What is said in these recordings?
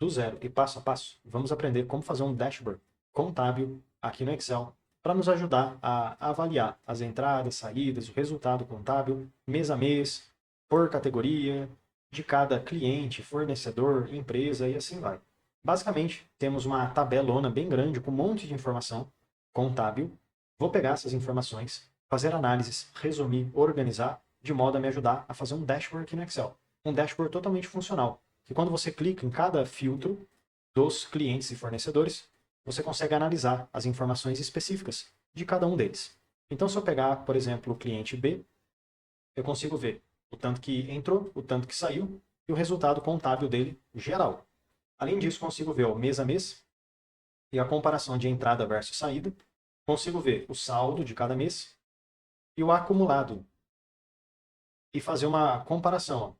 do zero e passo a passo, vamos aprender como fazer um dashboard contábil aqui no Excel para nos ajudar a avaliar as entradas, saídas, o resultado contábil, mês a mês, por categoria, de cada cliente, fornecedor, empresa e assim vai. Basicamente, temos uma tabelona bem grande com um monte de informação contábil. Vou pegar essas informações, fazer análises, resumir, organizar, de modo a me ajudar a fazer um dashboard aqui no Excel. Um dashboard totalmente funcional, que quando você clica em cada filtro dos clientes e fornecedores, você consegue analisar as informações específicas de cada um deles. Então, se eu pegar, por exemplo, o cliente B, eu consigo ver o tanto que entrou, o tanto que saiu e o resultado contábil dele geral. Além disso, consigo ver o mês a mês e a comparação de entrada versus saída. Consigo ver o saldo de cada mês e o acumulado. E fazer uma comparação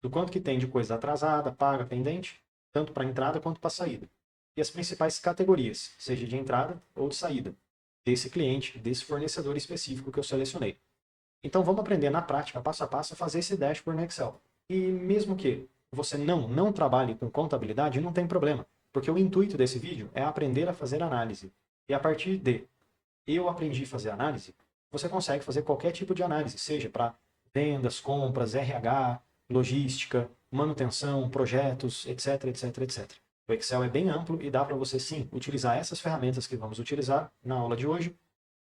do quanto que tem de coisa atrasada, paga, pendente, tanto para entrada quanto para saída. E as principais categorias, seja de entrada ou de saída, desse cliente, desse fornecedor específico que eu selecionei. Então vamos aprender na prática, passo a passo, a fazer esse dashboard no Excel. E mesmo que você não trabalhe com contabilidade, não tem problema, porque o intuito desse vídeo é aprender a fazer análise. E a partir de eu aprendi a fazer análise, você consegue fazer qualquer tipo de análise, seja para vendas, compras, RH, logística, manutenção, projetos, etc, etc, etc. O Excel é bem amplo e dá para você sim utilizar essas ferramentas que vamos utilizar na aula de hoje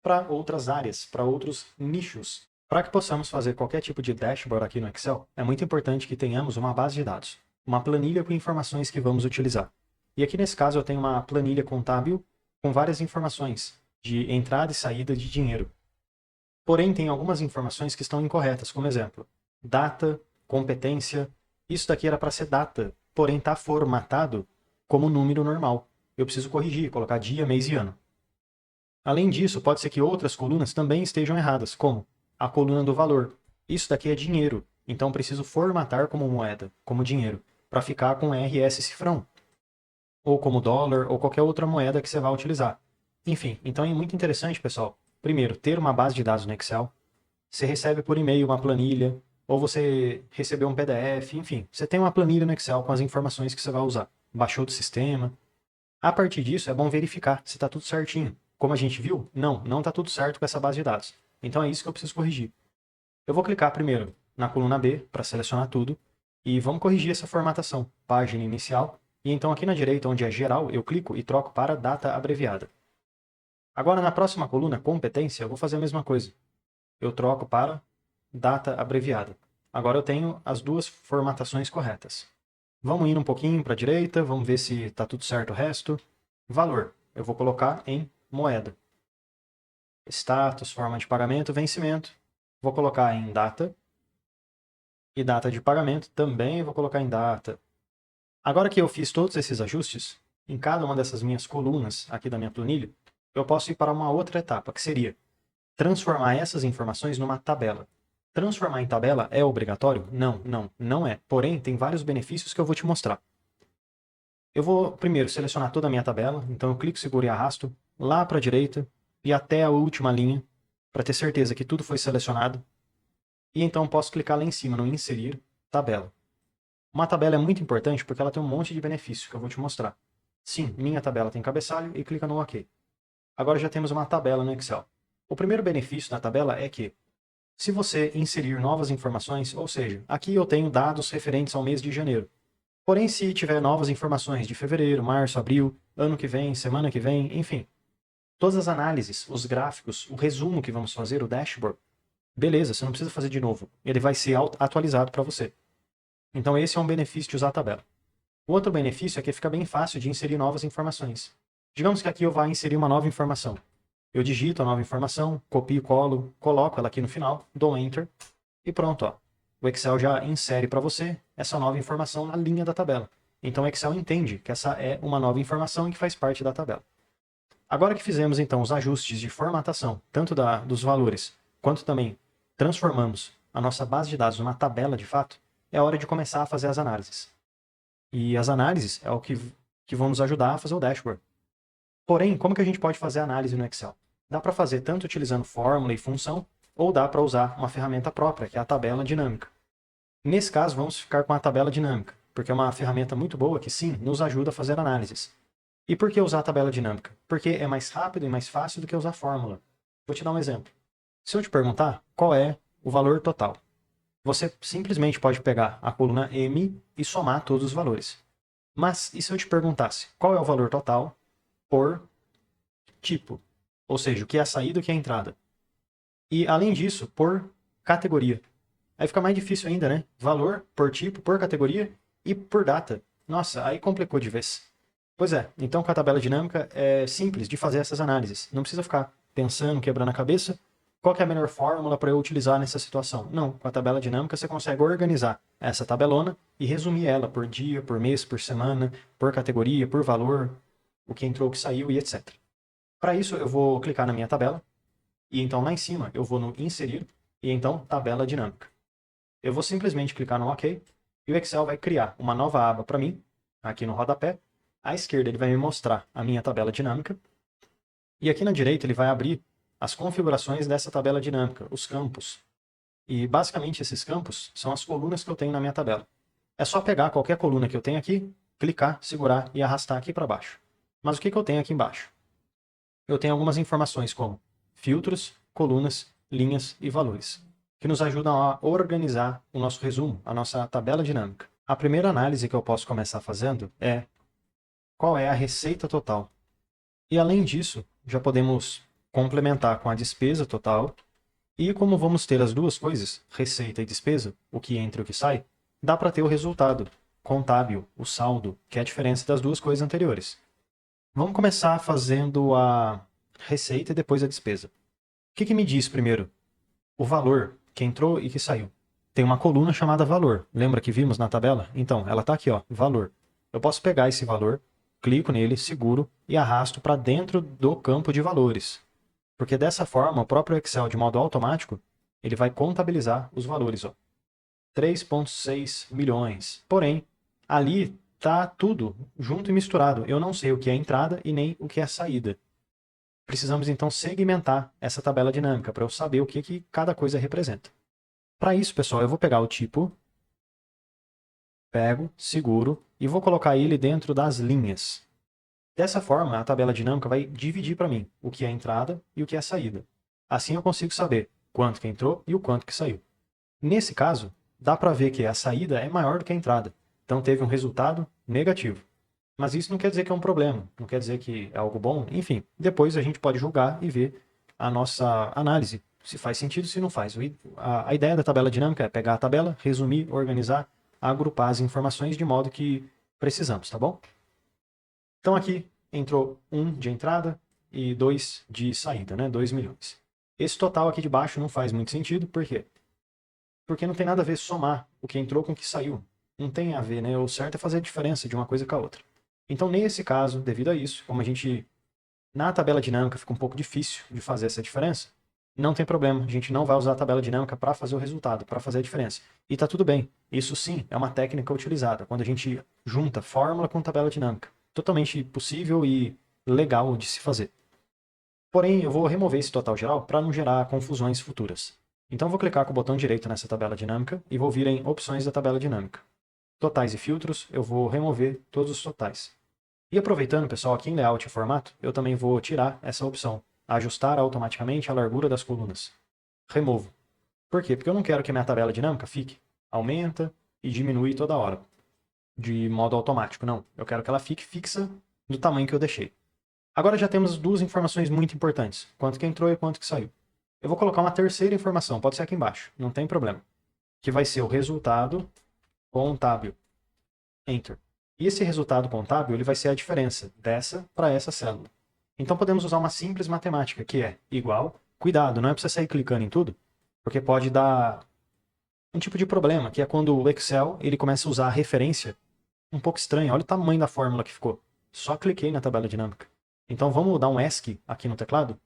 para outras áreas, para outros nichos. Para que possamos fazer qualquer tipo de dashboard aqui no Excel, é muito importante que tenhamos uma base de dados, uma planilha com informações que vamos utilizar. E aqui nesse caso eu tenho uma planilha contábil com várias informações de entrada e saída de dinheiro. Porém, tem algumas informações que estão incorretas, como exemplo, data, competência. Isso daqui era para ser data, porém está formatado como número normal. Eu preciso corrigir, colocar dia, mês e ano. Além disso, pode ser que outras colunas também estejam erradas, como a coluna do valor. Isso daqui é dinheiro, então preciso formatar como moeda, como dinheiro, para ficar com RS cifrão, ou como dólar, ou qualquer outra moeda que você vai utilizar. Enfim, então é muito interessante, pessoal, primeiro, ter uma base de dados no Excel. Você recebe por e-mail uma planilha, ou você recebeu um PDF, enfim, você tem uma planilha no Excel com as informações que você vai usar. Baixou do sistema. A partir disso, é bom verificar se está tudo certinho. Como a gente viu, não está tudo certo com essa base de dados. Então é isso que eu preciso corrigir. Eu vou clicar primeiro na coluna B para selecionar tudo e vamos corrigir essa formatação. Página inicial. E então aqui na direita, onde é geral, eu clico e troco para data abreviada. Agora na próxima coluna, competência, eu vou fazer a mesma coisa. Eu troco para data abreviada. Agora eu tenho as duas formatações corretas. Vamos indo um pouquinho para a direita, vamos ver se está tudo certo o resto. Valor, eu vou colocar em moeda. Status, forma de pagamento, vencimento. Vou colocar em data. E data de pagamento também vou colocar em data. Agora que eu fiz todos esses ajustes, em cada uma dessas minhas colunas aqui da minha planilha, eu posso ir para uma outra etapa, que seria transformar essas informações numa tabela. Transformar em tabela é obrigatório? Não é. Porém, tem vários benefícios que eu vou te mostrar. Eu vou primeiro selecionar toda a minha tabela, então eu clico, seguro e arrasto lá para a direita e até a última linha, para ter certeza que tudo foi selecionado. E então posso clicar lá em cima no inserir tabela. Uma tabela é muito importante porque ela tem um monte de benefícios que eu vou te mostrar. Sim, minha tabela tem cabeçalho e clica no OK. Agora já temos uma tabela no Excel. O primeiro benefício da tabela é que, se você inserir novas informações, ou seja, aqui eu tenho dados referentes ao mês de janeiro. Porém, se tiver novas informações de fevereiro, março, abril, ano que vem, semana que vem, enfim, todas as análises, os gráficos, o resumo que vamos fazer, o dashboard, beleza, você não precisa fazer de novo. Ele vai ser atualizado para você. Então esse é um benefício de usar a tabela. O outro benefício é que fica bem fácil de inserir novas informações. Digamos que aqui eu vá inserir uma nova informação. Eu digito a nova informação, copio e colo, coloco ela aqui no final, dou Enter e pronto. Ó. O Excel já insere para você essa nova informação na linha da tabela. Então o Excel entende que essa é uma nova informação que faz parte da tabela. Agora que fizemos então os ajustes de formatação, tanto dos valores, quanto também transformamos a nossa base de dados numa tabela de fato, é hora de começar a fazer as análises. E as análises é o que vão nos ajudar a fazer o dashboard. Porém, como que a gente pode fazer análise no Excel? Dá para fazer tanto utilizando fórmula e função, ou dá para usar uma ferramenta própria, que é a tabela dinâmica. Nesse caso, vamos ficar com a tabela dinâmica, porque é uma ferramenta muito boa que, sim, nos ajuda a fazer análises. E por que usar a tabela dinâmica? Porque é mais rápido e mais fácil do que usar fórmula. Vou te dar um exemplo. Se eu te perguntar qual é o valor total, você simplesmente pode pegar a coluna M e somar todos os valores. Mas e se eu te perguntasse qual é o valor total por tipo? Ou seja, o que é a saída e o que é a entrada. E, além disso, por categoria. Aí fica mais difícil ainda, né? Valor por tipo, por categoria e por data. Nossa, aí complicou de vez. Pois é, então com a tabela dinâmica é simples de fazer essas análises. Não precisa ficar pensando, quebrando a cabeça, qual que é a melhor fórmula para eu utilizar nessa situação. Não, com a tabela dinâmica você consegue organizar essa tabelona e resumir ela por dia, por mês, por semana, por categoria, por valor, o que entrou, o que saiu e etc. Para isso eu vou clicar na minha tabela e então lá em cima eu vou no inserir e então tabela dinâmica. Eu vou simplesmente clicar no OK e o Excel vai criar uma nova aba para mim, aqui no rodapé. À esquerda ele vai me mostrar a minha tabela dinâmica e aqui na direita ele vai abrir as configurações dessa tabela dinâmica, os campos. E basicamente esses campos são as colunas que eu tenho na minha tabela. É só pegar qualquer coluna que eu tenho aqui, clicar, segurar e arrastar aqui para baixo. Mas o que eu tenho aqui embaixo? Eu tenho algumas informações como filtros, colunas, linhas e valores, que nos ajudam a organizar o nosso resumo, a nossa tabela dinâmica. A primeira análise que eu posso começar fazendo é qual é a receita total. E além disso, já podemos complementar com a despesa total. E como vamos ter as duas coisas, receita e despesa, o que entra e o que sai, dá para ter o resultado contábil, o saldo, que é a diferença das duas coisas anteriores. Vamos começar fazendo a receita e depois a despesa. O que me diz primeiro? O valor que entrou e que saiu. Tem uma coluna chamada valor. Lembra que vimos na tabela? Então, ela está aqui, ó, valor. Eu posso pegar esse valor, clico nele, seguro e arrasto para dentro do campo de valores. Porque dessa forma, o próprio Excel, de modo automático, ele vai contabilizar os valores. 3,6 milhões. Porém, ali está tudo junto e misturado. Eu não sei o que é entrada e nem o que é saída. Precisamos então segmentar essa tabela dinâmica para eu saber o que cada coisa representa. Para isso, pessoal, eu vou pegar o tipo, pego, seguro e vou colocar ele dentro das linhas. Dessa forma, a tabela dinâmica vai dividir para mim o que é entrada e o que é saída. Assim eu consigo saber quanto que entrou e o quanto que saiu. Nesse caso, dá para ver que a saída é maior do que a entrada. Então teve um resultado negativo. Mas isso não quer dizer que é um problema, não quer dizer que é algo bom. Enfim, depois a gente pode julgar e ver a nossa análise, se faz sentido, se não faz. A ideia da tabela dinâmica é pegar a tabela, resumir, organizar, agrupar as informações de modo que precisamos, tá bom? Então aqui entrou 1 de entrada e 2 de saída, né? 2 milhões. Esse total aqui de baixo não faz muito sentido, por quê? Porque não tem nada a ver somar o que entrou com o que saiu. Não tem a ver, né? O certo é fazer a diferença de uma coisa com a outra. Então, nesse caso, devido a isso, como a gente, na tabela dinâmica fica um pouco difícil de fazer essa diferença, não tem problema, a gente não vai usar a tabela dinâmica para fazer o resultado, para fazer a diferença. E está tudo bem. Isso sim é uma técnica utilizada, quando a gente junta fórmula com tabela dinâmica. Totalmente possível e legal de se fazer. Porém, eu vou remover esse total geral para não gerar confusões futuras. Então, vou clicar com o botão direito nessa tabela dinâmica e vou vir em opções da tabela dinâmica. Totais e filtros, eu vou remover todos os totais. E aproveitando, pessoal, aqui em Layout e Formato, eu também vou tirar essa opção, ajustar automaticamente a largura das colunas. Removo. Por quê? Porque eu não quero que a minha tabela dinâmica fique, aumenta e diminui toda hora, de modo automático, não. Eu quero que ela fique fixa do tamanho que eu deixei. Agora já temos duas informações muito importantes, quanto que entrou e quanto que saiu. Eu vou colocar uma terceira informação, pode ser aqui embaixo, não tem problema, que vai ser o resultado contábil. Enter. E esse resultado contábil ele vai ser a diferença dessa para essa célula. Então podemos usar uma simples matemática, que é igual, cuidado, não é para você sair clicando em tudo, porque pode dar um tipo de problema, que é quando o Excel ele começa a usar a referência um pouco estranha. Olha o tamanho da fórmula que ficou. Só cliquei na tabela dinâmica. Então vamos dar um ESC aqui no teclado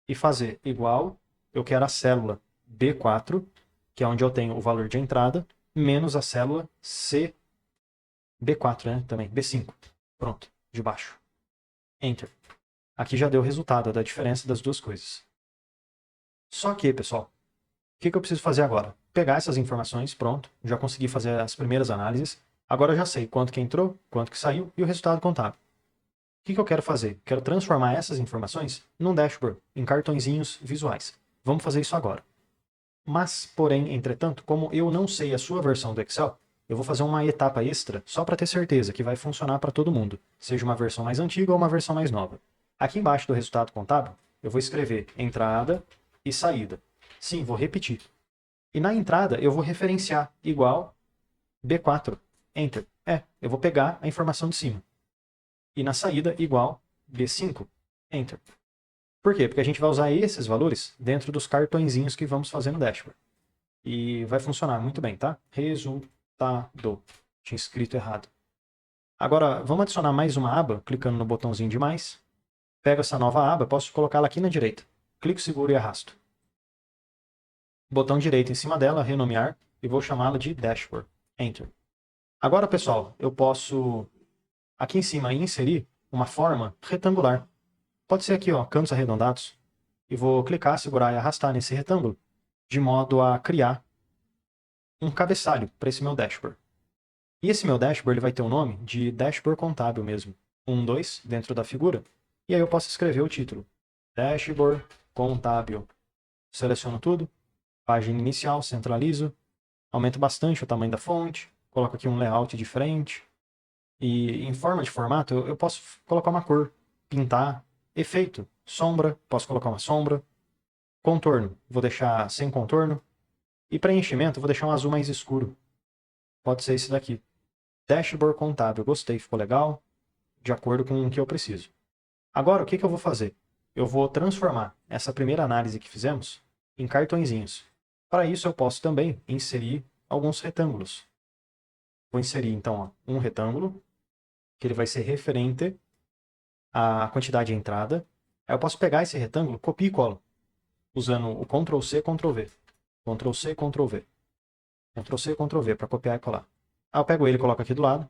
e fazer igual, eu quero a célula B4, que é onde eu tenho o valor de entrada, menos a célula C B4, né? Também, B5. Pronto, de baixo. Enter. Aqui já deu o resultado da diferença das duas coisas. Só que, pessoal, o que eu preciso fazer agora? Pegar essas informações, pronto, já consegui fazer as primeiras análises, Agora eu já sei quanto que entrou, quanto que saiu e o resultado contábil. O que eu quero fazer? Quero transformar essas informações num dashboard, em cartõezinhos visuais. Vamos fazer isso agora. Mas, porém, entretanto, como eu não sei a sua versão do Excel, eu vou fazer uma etapa extra só para ter certeza que vai funcionar para todo mundo, seja uma versão mais antiga ou uma versão mais nova. Aqui embaixo do resultado contábil, eu vou escrever entrada e saída. Sim, vou repetir. E na entrada eu vou referenciar igual B4, Enter. Eu vou pegar a informação de cima. E na saída igual B5, Enter. Por quê? Porque a gente vai usar esses valores dentro dos cartõezinhos que vamos fazer no dashboard. E vai funcionar muito bem, tá? Resultado. Tinha escrito errado. Agora, vamos adicionar mais uma aba, clicando no botãozinho de mais. Pego essa nova aba, posso colocá-la aqui na direita. Clico, seguro e arrasto. Botão direito em cima dela, renomear, e vou chamá-la de Dashboard. Enter. Agora, pessoal, eu posso, aqui em cima, inserir uma forma retangular. Pode ser aqui, ó, cantos arredondados. E vou clicar, segurar e arrastar nesse retângulo, de modo a criar um cabeçalho para esse meu dashboard. E esse meu dashboard ele vai ter o nome de dashboard contábil mesmo. 1, 2, dentro da figura. E aí eu posso escrever o título. Dashboard contábil. Seleciono tudo. Página inicial, centralizo. Aumento bastante o tamanho da fonte. Coloco aqui um layout diferente. E em forma de formato, eu posso colocar uma cor. Pintar. Efeito. Sombra. Posso colocar uma sombra. Contorno. Vou deixar sem contorno. E preenchimento, vou deixar um azul mais escuro. Pode ser esse daqui. Dashboard contábil. Gostei, ficou legal. De acordo com o que eu preciso. Agora, o que eu vou fazer? Eu vou transformar essa primeira análise que fizemos em cartõezinhos. Para isso, eu posso também inserir alguns retângulos. Vou inserir, então, ó, um retângulo, que ele vai ser referente à quantidade de entrada. Aí eu posso pegar esse retângulo, copia e cola, usando o Ctrl+C, Ctrl+V. Ctrl+C, Ctrl+V. Ctrl+C, Ctrl+V, para copiar e colar. Aí eu pego ele e coloco aqui do lado.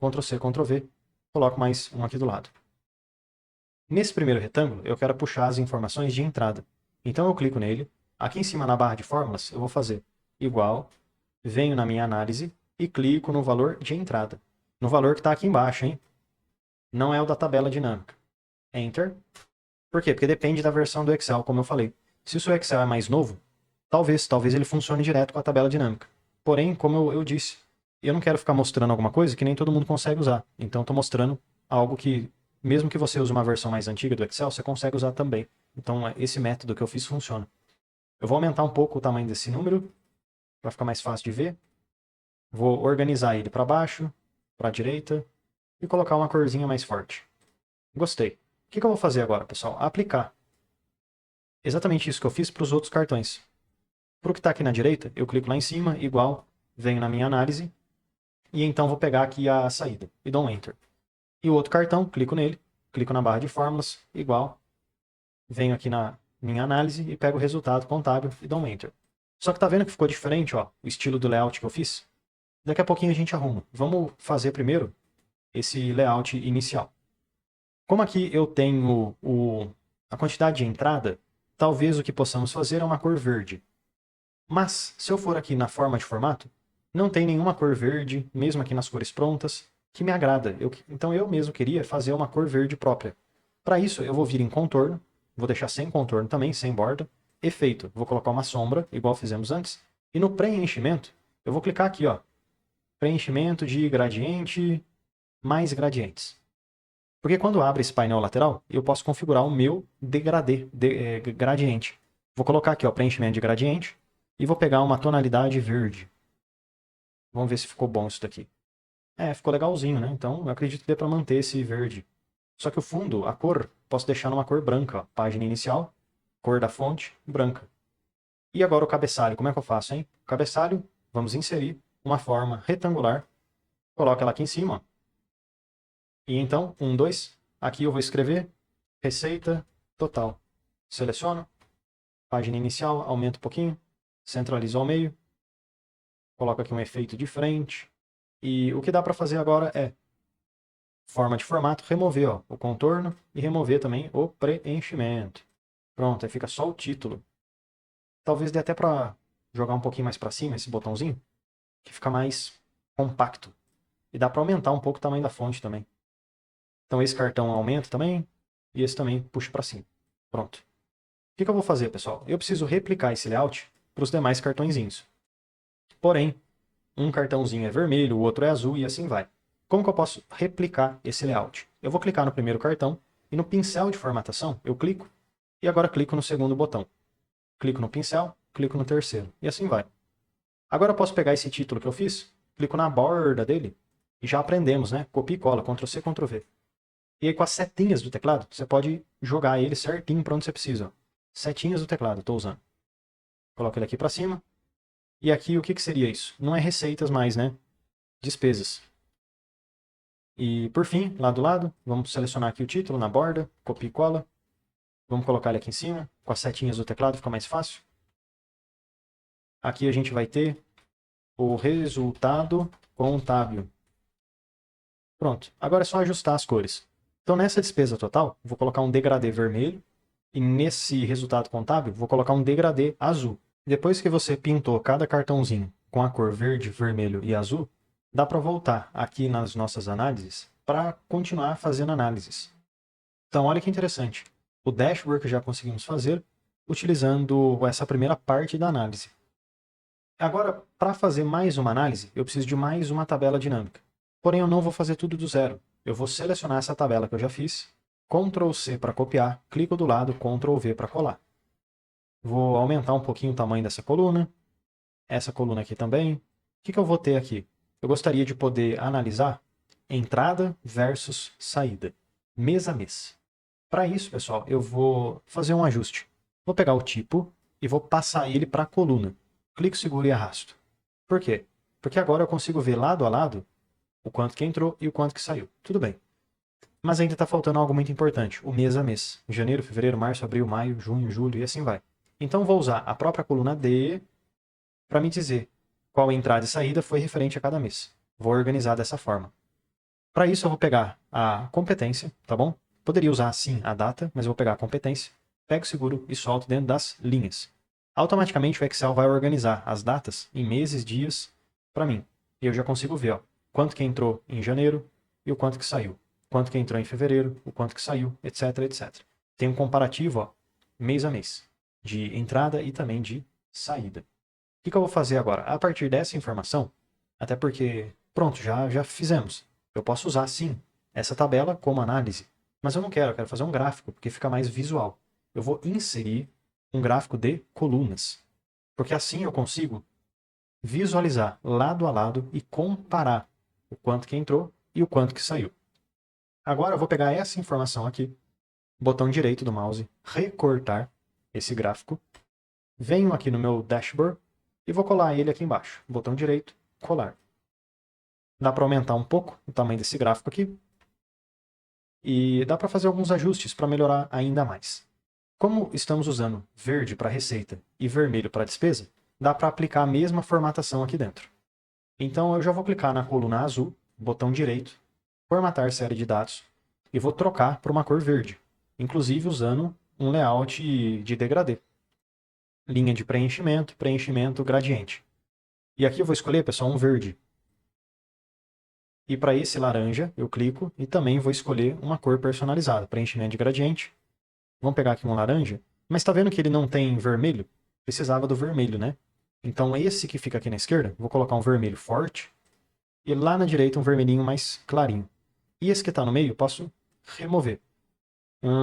Ctrl+C, Ctrl+V. Coloco mais um aqui do lado. Nesse primeiro retângulo, eu quero puxar as informações de entrada. Então eu clico nele. Aqui em cima na barra de fórmulas, eu vou fazer igual, venho na minha análise e clico no valor de entrada. No valor que está aqui embaixo, hein? Não é o da tabela dinâmica. Enter. Por quê? Porque depende da versão do Excel, como eu falei. Se o seu Excel é mais novo, talvez ele funcione direto com a tabela dinâmica. Porém, como eu disse, eu não quero ficar mostrando alguma coisa que nem todo mundo consegue usar. Então estou mostrando algo que, mesmo que você use uma versão mais antiga do Excel, você consegue usar também. Então esse método que eu fiz funciona. Eu vou aumentar um pouco o tamanho desse número, para ficar mais fácil de ver. Vou organizar ele para baixo, para a direita, e colocar uma corzinha mais forte. Gostei. O que eu vou fazer agora, pessoal? Aplicar. Exatamente isso que eu fiz para os outros cartões. Para o que está aqui na direita, eu clico lá em cima, igual, venho na minha análise, e então vou pegar aqui a saída, e dou um Enter. E o outro cartão, clico nele, clico na barra de fórmulas, igual, venho aqui na minha análise e pego o resultado contábil e dou um Enter. Só que tá vendo que ficou diferente, ó, o estilo do layout que eu fiz? Daqui a pouquinho a gente arruma. Vamos fazer primeiro esse layout inicial. Como aqui eu tenho a quantidade de entrada, talvez o que possamos fazer é uma cor verde. Mas, se eu for aqui na forma de formato, não tem nenhuma cor verde, mesmo aqui nas cores prontas, que me agrada. Então eu mesmo queria fazer uma cor verde própria. Para isso, eu vou vir em contorno, vou deixar sem contorno também, sem borda. Efeito, vou colocar uma sombra, igual fizemos antes. E no preenchimento, eu vou clicar aqui, ó, preenchimento de gradiente mais gradientes. Porque quando abre esse painel lateral, eu posso configurar o meu gradiente. Vou colocar aqui, ó, preenchimento de gradiente e vou pegar uma tonalidade verde. Vamos ver se ficou bom isso daqui. Ficou legalzinho, né? Então eu acredito que dê para manter esse verde. Só que o fundo, a cor, posso deixar numa cor branca, ó. Página inicial, cor da fonte, branca. E agora o cabeçalho, como é que eu faço, hein? O cabeçalho, vamos inserir uma forma retangular. Coloco ela aqui em cima, ó. E então, 1, 2, aqui eu vou escrever receita total. Seleciono, página inicial, aumento um pouquinho, centralizo ao meio, coloco aqui um efeito de frente. E o que dá para fazer agora é, forma de formato, remover, ó, o contorno e remover também o preenchimento. Pronto, aí fica só o título. Talvez dê até para jogar um pouquinho mais para cima esse botãozinho, que fica mais compacto. E dá para aumentar um pouco o tamanho da fonte também. Então esse cartão aumenta também, e esse também puxa para cima. Pronto. O que eu vou fazer, pessoal? Eu preciso replicar esse layout para os demais cartõezinhos. Porém, um cartãozinho é vermelho, o outro é azul e assim vai. Como que eu posso replicar esse layout? Eu vou clicar no primeiro cartão e no pincel de formatação eu clico e agora clico no segundo botão. Clico no pincel, clico no terceiro e assim vai. Agora eu posso pegar esse título que eu fiz, clico na borda dele e já aprendemos, né? Copia e cola, Ctrl C, Ctrl V. E aí com as setinhas do teclado, você pode jogar ele certinho para onde você precisa. Ó. Setinhas do teclado, estou usando. Coloco ele aqui para cima. E aqui o que seria isso? Não é receitas mais, né? Despesas. E por fim, lá do lado, vamos selecionar aqui o título na borda, copia e cola. Vamos colocar ele aqui em cima, com as setinhas do teclado, fica mais fácil. Aqui a gente vai ter o resultado contábil. Pronto, agora é só ajustar as cores. Então nessa despesa total, vou colocar um degradê vermelho e nesse resultado contábil, vou colocar um degradê azul. Depois que você pintou cada cartãozinho com a cor verde, vermelho e azul, dá para voltar aqui nas nossas análises para continuar fazendo análises. Então olha que interessante, o dashboard que já conseguimos fazer utilizando essa primeira parte da análise. Agora, para fazer mais uma análise, eu preciso de mais uma tabela dinâmica. Porém, eu não vou fazer tudo do zero. Eu vou selecionar essa tabela que eu já fiz, Ctrl C para copiar, clico do lado, Ctrl V para colar. Vou aumentar um pouquinho o tamanho dessa coluna, essa coluna aqui também. O que eu vou ter aqui? Eu gostaria de poder analisar entrada versus saída, mês a mês. Para isso, pessoal, eu vou fazer um ajuste. Vou pegar o tipo e vou passar ele para a coluna. Clico, seguro e arrasto. Por quê? Porque agora eu consigo ver lado a lado o quanto que entrou e o quanto que saiu. Tudo bem. Mas ainda está faltando algo muito importante, o mês a mês. Janeiro, fevereiro, março, abril, maio, junho, julho e assim vai. Então vou usar a própria coluna D para me dizer qual entrada e saída foi referente a cada mês. Vou organizar dessa forma. Para isso eu vou pegar a competência, tá bom? Poderia usar sim a data, mas eu vou pegar a competência, pego o seguro e solto dentro das linhas. Automaticamente o Excel vai organizar as datas em meses, dias, para mim. E eu já consigo ver ó, quanto que entrou em janeiro e o quanto que saiu. Quanto que entrou em fevereiro, o quanto que saiu, etc, etc. Tem um comparativo ó, mês a mês, de entrada e também de saída. O que eu vou fazer agora? A partir dessa informação, até porque, pronto, já fizemos. Eu posso usar sim essa tabela como análise, mas eu não quero, eu quero fazer um gráfico, porque fica mais visual. Eu vou inserir um gráfico de colunas, porque assim eu consigo visualizar lado a lado e comparar o quanto que entrou e o quanto que saiu. Agora eu vou pegar essa informação aqui, botão direito do mouse, recortar esse gráfico, venho aqui no meu dashboard e vou colar ele aqui embaixo. Botão direito, colar. Dá para aumentar um pouco o tamanho desse gráfico aqui. E dá para fazer alguns ajustes para melhorar ainda mais. Como estamos usando verde para receita e vermelho para despesa, dá para aplicar a mesma formatação aqui dentro. Então eu já vou clicar na coluna azul, botão direito, formatar série de dados, e vou trocar para uma cor verde, inclusive usando um layout de degradê. Linha de preenchimento, preenchimento, gradiente. E aqui eu vou escolher, pessoal, um verde. E para esse laranja, eu clico e também vou escolher uma cor personalizada, preenchimento de gradiente. Vamos pegar aqui um laranja, mas está vendo que ele não tem vermelho? Precisava do vermelho, né? Então esse que fica aqui na esquerda, vou colocar um vermelho forte e lá na direita um vermelhinho mais clarinho. E esse que está no meio, posso remover.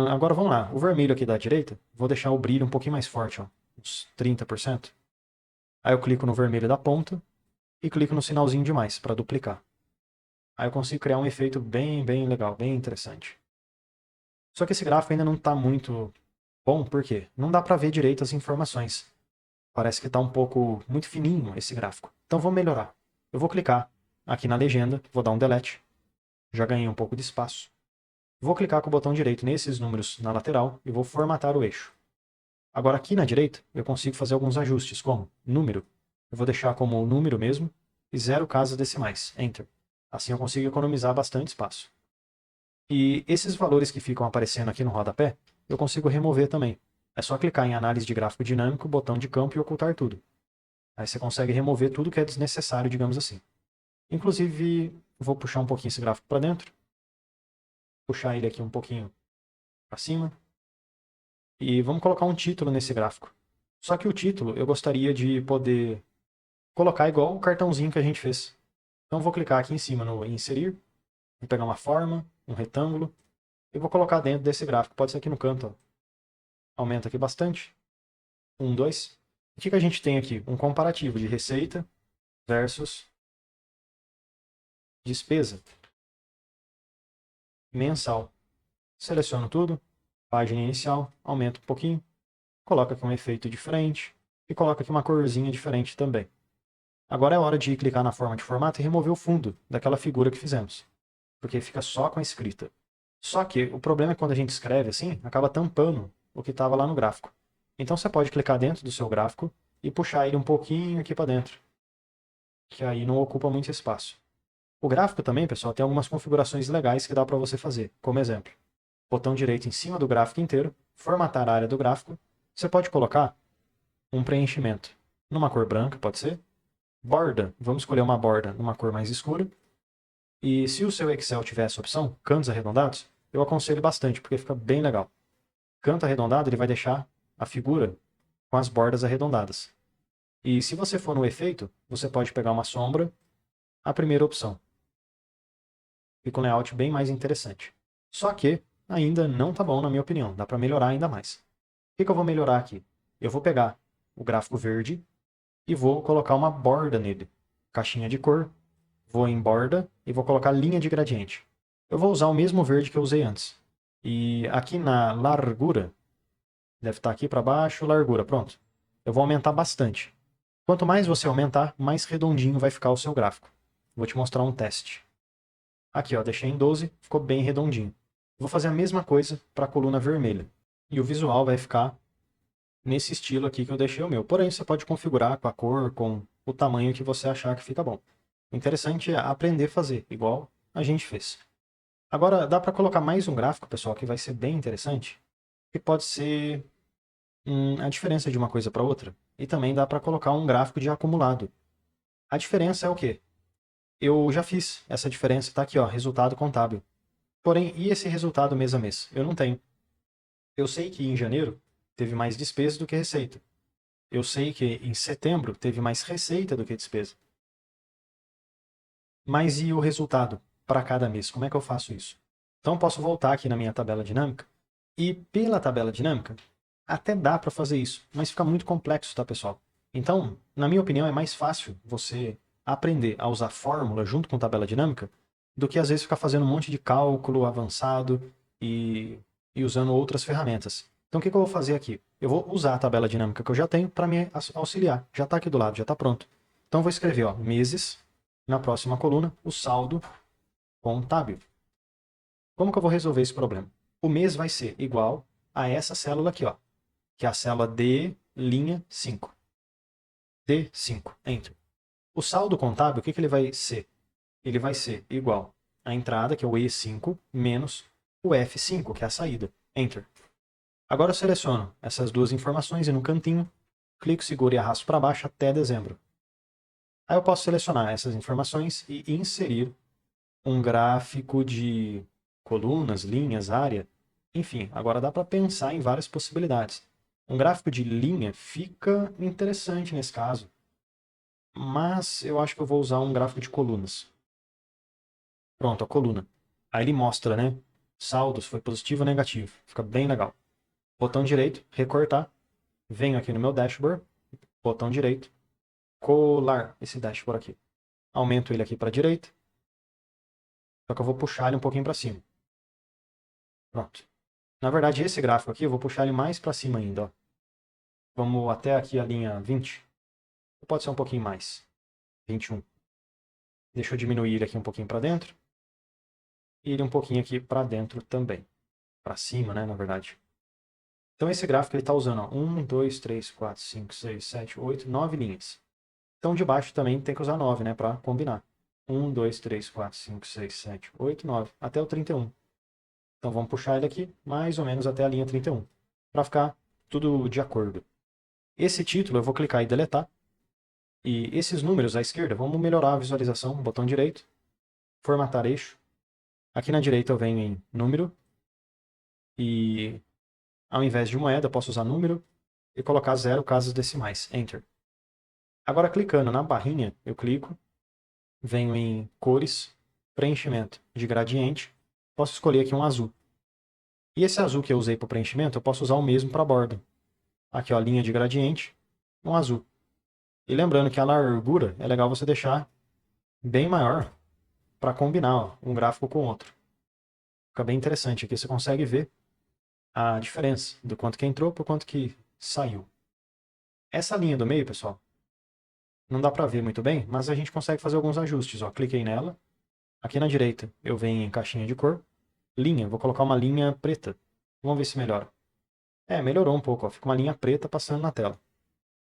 Agora vamos lá, o vermelho aqui da direita, vou deixar o brilho um pouquinho mais forte, ó, uns 30%. Aí eu clico no vermelho da ponta e clico no sinalzinho de mais para duplicar. Aí eu consigo criar um efeito bem legal, bem interessante. Só que esse gráfico ainda não está muito bom, por quê? Não dá para ver direito as informações. Parece que está um pouco muito fininho esse gráfico. Então vou melhorar. Eu vou clicar aqui na legenda, vou dar um delete. Já ganhei um pouco de espaço. Vou clicar com o botão direito nesses números na lateral e vou formatar o eixo. Agora aqui na direita eu consigo fazer alguns ajustes, como número. Eu vou deixar como o número mesmo e 0 casas decimais. Enter. Assim eu consigo economizar bastante espaço. E esses valores que ficam aparecendo aqui no rodapé, eu consigo remover também. É só clicar em análise de gráfico dinâmico, botão de campo e ocultar tudo. Aí você consegue remover tudo que é desnecessário, digamos assim. Inclusive, vou puxar um pouquinho esse gráfico para dentro. Puxar ele aqui um pouquinho para cima. E vamos colocar um título nesse gráfico. Só que o título eu gostaria de poder colocar igual o cartãozinho que a gente fez. Então vou clicar aqui em cima no inserir, vou pegar uma forma, um retângulo, e vou colocar dentro desse gráfico. Pode ser aqui no canto, ó. Aumenta aqui bastante. 1, 2. O que a gente tem aqui? Um comparativo de receita versus despesa mensal. Seleciono tudo, página inicial, aumento um pouquinho, coloco aqui um efeito diferente e coloco aqui uma corzinha diferente também. Agora é hora de clicar na forma de formato e remover o fundo daquela figura que fizemos, porque fica só com a escrita. Só que o problema é quando a gente escreve assim, acaba tampando o que estava lá no gráfico. Então você pode clicar dentro do seu gráfico e puxar ele um pouquinho aqui para dentro, que aí não ocupa muito espaço. O gráfico também, pessoal, tem algumas configurações legais que dá para você fazer. Como exemplo, botão direito em cima do gráfico inteiro, formatar a área do gráfico. Você pode colocar um preenchimento numa cor branca, pode ser. Borda, vamos escolher uma borda numa cor mais escura. E se o seu Excel tiver essa opção, cantos arredondados, eu aconselho bastante, porque fica bem legal. Canto arredondado, ele vai deixar a figura com as bordas arredondadas. E se você for no efeito, você pode pegar uma sombra, a primeira opção. Fica um layout bem mais interessante. Só que ainda não tá bom, na minha opinião. Dá para melhorar ainda mais. O que eu vou melhorar aqui? Eu vou pegar o gráfico verde e vou colocar uma borda nele. Caixinha de cor, vou em borda e vou colocar linha de gradiente. Eu vou usar o mesmo verde que eu usei antes. E aqui na largura, deve estar aqui para baixo, largura, pronto. Eu vou aumentar bastante. Quanto mais você aumentar, mais redondinho vai ficar o seu gráfico. Vou te mostrar um teste. Aqui, ó, deixei em 12, ficou bem redondinho. Vou fazer a mesma coisa para a coluna vermelha. E o visual vai ficar nesse estilo aqui que eu deixei o meu. Porém, você pode configurar com a cor, com o tamanho que você achar que fica bom. O interessante é aprender a fazer, igual a gente fez. Agora, dá para colocar mais um gráfico, pessoal, que vai ser bem interessante, que pode ser a diferença de uma coisa para outra. E também dá para colocar um gráfico de acumulado. A diferença é o quê? Eu já fiz essa diferença, tá aqui, ó, resultado contábil. Porém, e esse resultado mês a mês? Eu não tenho. Eu sei que em janeiro teve mais despesa do que receita. Eu sei que em setembro teve mais receita do que despesa. Mas e o resultado para cada mês? Como é que eu faço isso? Então, eu posso voltar aqui na minha tabela dinâmica e pela tabela dinâmica até dá para fazer isso, mas fica muito complexo, tá, pessoal? Então, na minha opinião, é mais fácil você aprender a usar fórmula junto com tabela dinâmica do que às vezes ficar fazendo um monte de cálculo avançado e usando outras ferramentas. Então, o que eu vou fazer aqui? Eu vou usar a tabela dinâmica que eu já tenho para me auxiliar. Já está aqui do lado, já está pronto. Então, eu vou escrever, ó, meses, na próxima coluna, o saldo contábil. Como que eu vou resolver esse problema? O mês vai ser igual a essa célula aqui, ó, que é a célula D, linha 5. D5, Enter. O saldo contábil, o que ele vai ser? Ele vai ser igual à entrada, que é o E5, menos o F5, que é a saída. Enter. Agora eu seleciono essas duas informações e no cantinho, clico, seguro e arrasto para baixo até dezembro. Aí eu posso selecionar essas informações e inserir um gráfico de colunas, linhas, área. Enfim, agora dá para pensar em várias possibilidades. Um gráfico de linha fica interessante nesse caso, mas eu acho que eu vou usar um gráfico de colunas. Pronto, a coluna. Aí ele mostra, né? Saldos, foi positivo ou negativo. Fica bem legal. Botão direito, recortar. Venho aqui no meu dashboard. Botão direito, colar esse dashboard aqui. Aumento ele aqui para a direita. Só que eu vou puxar ele um pouquinho para cima. Pronto. Na verdade, esse gráfico aqui, eu vou puxar ele mais para cima ainda. Ó. Vamos até aqui a linha 20. Pode ser um pouquinho mais. 21. Deixa eu diminuir ele aqui um pouquinho para dentro. E ele um pouquinho aqui para dentro também. Para cima, né, na verdade. Então esse gráfico ele está usando 1, 2, 3, 4, 5, 6, 7, 8, 9 linhas. Então de baixo também tem que usar 9, né, para combinar. 1, 2, 3, 4, 5, 6, 7, 8, 9, até o 31. Então vamos puxar ele aqui mais ou menos até a linha 31, para ficar tudo de acordo. Esse título eu vou clicar em deletar. E esses números à esquerda, vamos melhorar a visualização, botão direito, formatar eixo. Aqui na direita eu venho em número e ao invés de moeda eu posso usar número e colocar 0 casas decimais. Enter. Agora clicando na barrinha, eu clico, venho em cores, preenchimento de gradiente, posso escolher aqui um azul. E esse azul que eu usei para o preenchimento, eu posso usar o mesmo para a borda. Aqui, ó, linha de gradiente, um azul. E lembrando que a largura é legal você deixar bem maior para combinar, ó, um gráfico com o outro. Fica bem interessante. Aqui você consegue ver a diferença do quanto que entrou para o quanto que saiu. Essa linha do meio, pessoal, não dá para ver muito bem, mas a gente consegue fazer alguns ajustes. Ó. Cliquei nela. Aqui na direita eu venho em caixinha de cor. Linha, vou colocar uma linha preta. Vamos ver se melhora. Melhorou um pouco. Ó. Fica uma linha preta passando na tela.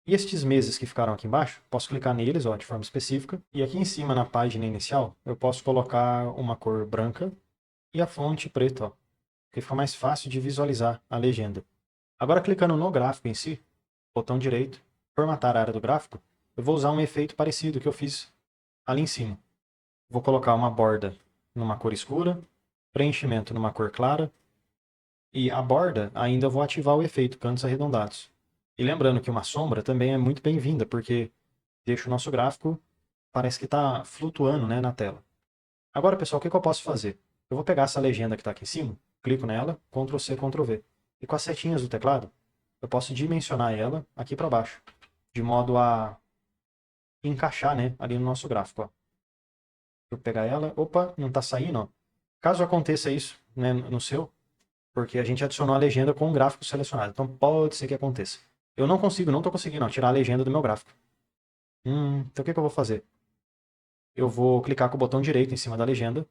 E estes meses que ficaram aqui embaixo, posso clicar neles ó, de forma específica. E aqui em cima, na página inicial, eu posso colocar uma cor branca e a fonte preta, ó, porque fica mais fácil de visualizar a legenda. Agora, clicando no gráfico em si, botão direito, formatar a área do gráfico, eu vou usar um efeito parecido que eu fiz ali em cima. Vou colocar uma borda numa cor escura, preenchimento numa cor clara, e a borda ainda vou ativar o efeito cantos arredondados. E lembrando que uma sombra também é muito bem-vinda, porque deixa o nosso gráfico, parece que está flutuando, né, na tela. Agora, pessoal, o que eu posso fazer? Eu vou pegar essa legenda que está aqui em cima, clico nela, Ctrl+C, Ctrl+V. E com as setinhas do teclado, eu posso dimensionar ela aqui para baixo, de modo a encaixar, né, ali no nosso gráfico. Ó. Vou pegar ela, opa, não está saindo. Ó. Caso aconteça isso, né, no seu, porque a gente adicionou a legenda com o gráfico selecionado, então pode ser que aconteça. Eu não estou conseguindo ó, tirar a legenda do meu gráfico. Então o que eu vou fazer? Eu vou clicar com o botão direito em cima da legenda